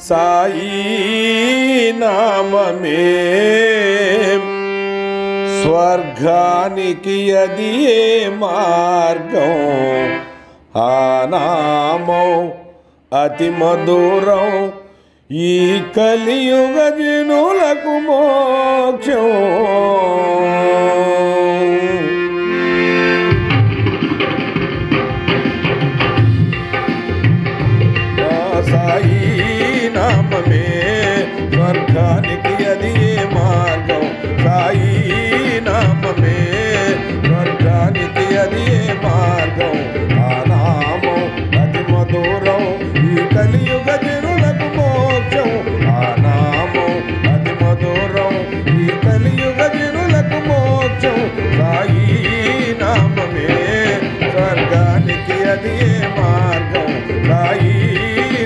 సాయి నామమే స్వర్గానికి అది ఏ మార్గం, ఆ నామం అతి మధురం, ఈ కలియుగ జనులకు మోక్షం. సాయి నామమే స్వర్గానికి అది ఏ మార్గం, సాయి నామమే స్వర్గానికి అది ఏ మార్గం, ఆ నామం అతి మధురం, ఈ కలియుగ జనులకు మోక్షం, ఆ నామం అతి మధురం, ఈ కలియుగ జనులకు మోక్షం. సాయి నామమే స్వర్గానికి అది ఏ మార్గం, సాయి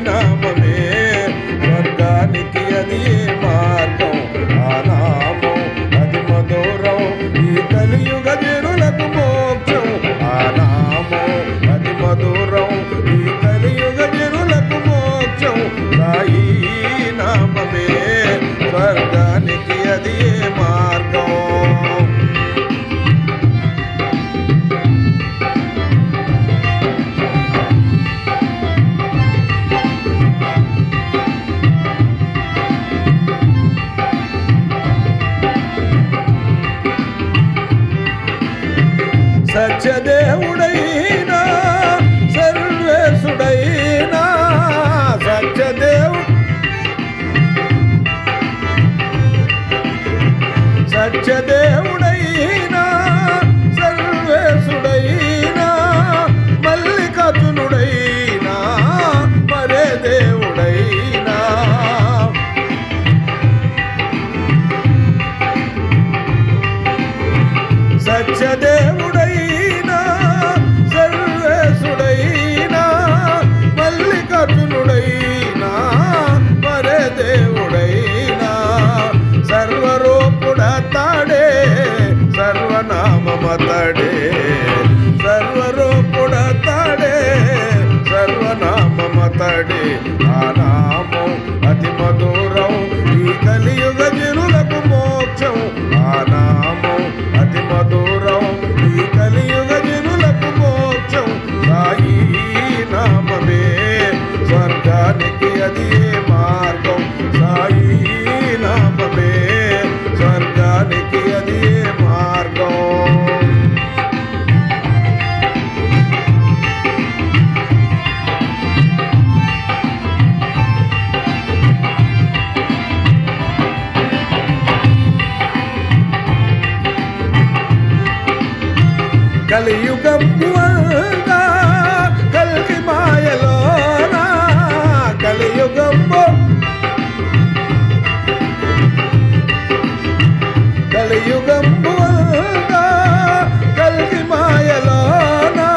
నామమే స్వర్గానికి అది ఏ మార్గం, ఆ నామం అతి మధురం, ఈ కలియుగ జనులకు మోక్షం, ఆ నామం అతి మధురం, ఈ కలియుగ జనులకు మోక్షం. సాయి నామమే స్వర్గానికి అది ఏ మార్గం. సత్యదేవుడైనా సర్వేశుడైనా, సత్యదేవుడైనా సర్వేశుడైనా, మల్లికార్జునుడైనా మరే దేవుడైనా, సత్యదేవుడైనా సర్వేశుడైనా, మల్లికార్జునుడైనా మరే దేవుడైనా, సర్వరూపుడతడే సర్వనామమతడే, సర్వరూపుడతడే సర్వనామమతడే, ఆ నామం అతి మధురం, ఈ కలియుగ జనులకు మోక్షం, ఆ నామం అతి మధురం, ఈ కలియుగ జనులకు మోక్షం. సాయి నామమే స్వర్గానికి అది ఏ మార్గం, సాయి నామమే స్వర్గానికి అది ఏ మార్గం. కలియుగంబుగా కల్కి మాయలోనా, కలియుగంబు కలియుగంబుగా కల్కి మాయలోనా,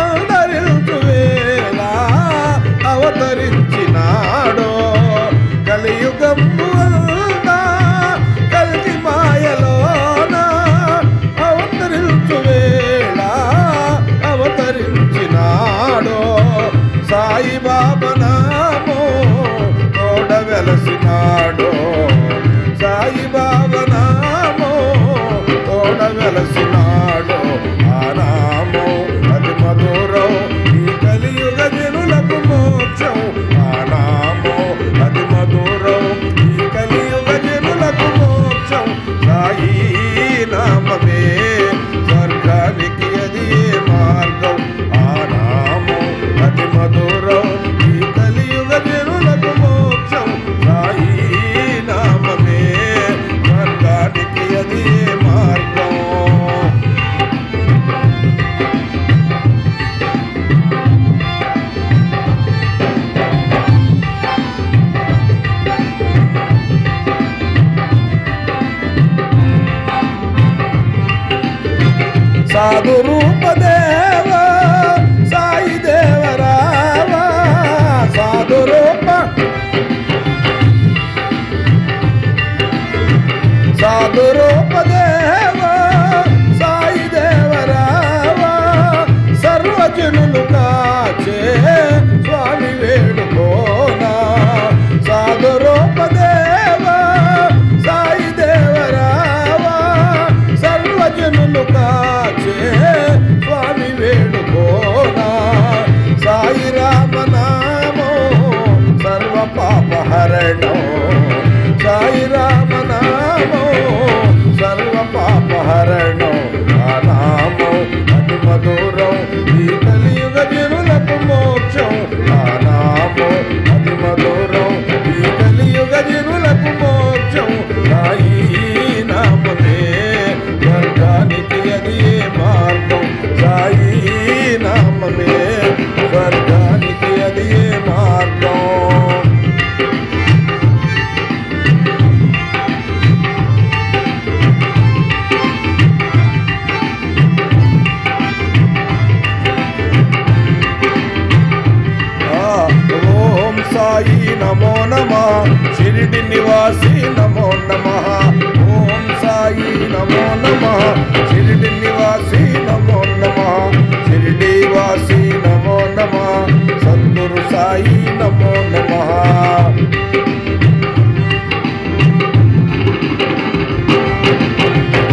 అవతరించు వేళ అవతరించినాడో, కలియుగంబుగా కల్కి మాయలోనా అవతరించు వేళ అవతరించినాడో, సాయి బాబా నామో తోడ వెలసినాడో, సాయి బాబా నామో తోడ వెలసినాడో, ఆ నామం అతి మధురం, ఈ కలియుగ జనులకు మోక్షం, ఆ నామం అతి మధురం, ఈ కలియుగ జనులకు మోక్షం. సాయి నామమే స్వర్గానికి అది ఏ మార్గం, ఆ నామం అతి మధురం, ఈ కలియుగ జనులకు మోక్షం. సాయి నామమే స్వర్గానికి అది ఏ మార్గం. సాధు రూపదేవ సాయి దేవరావ, సాధు రూప సాధు రూపదేవ సాయి దేవరావ, సర్వజనులు కాచే స్వామి వేడుకోనా, షిరిడి నివాసి నమో నమః ఓం సాయి నమో నమః షిరిడి నివాసి నమో నమః షిరిడి వాసి నమో నమః సద్గురు సాయి నమో నమః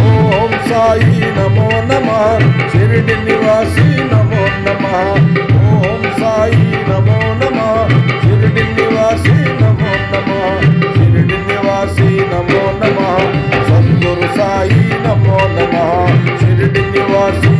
ఓం సాయి నమో నమః షిరిడి నివాసి నమో నమః ఓం సాయి నమో నమః షిరిడి నివాసి నమో నమః షిరిడి నివాసి నమో నమః సద్గురు సాయి నమో నమః షిరిడి నివాసి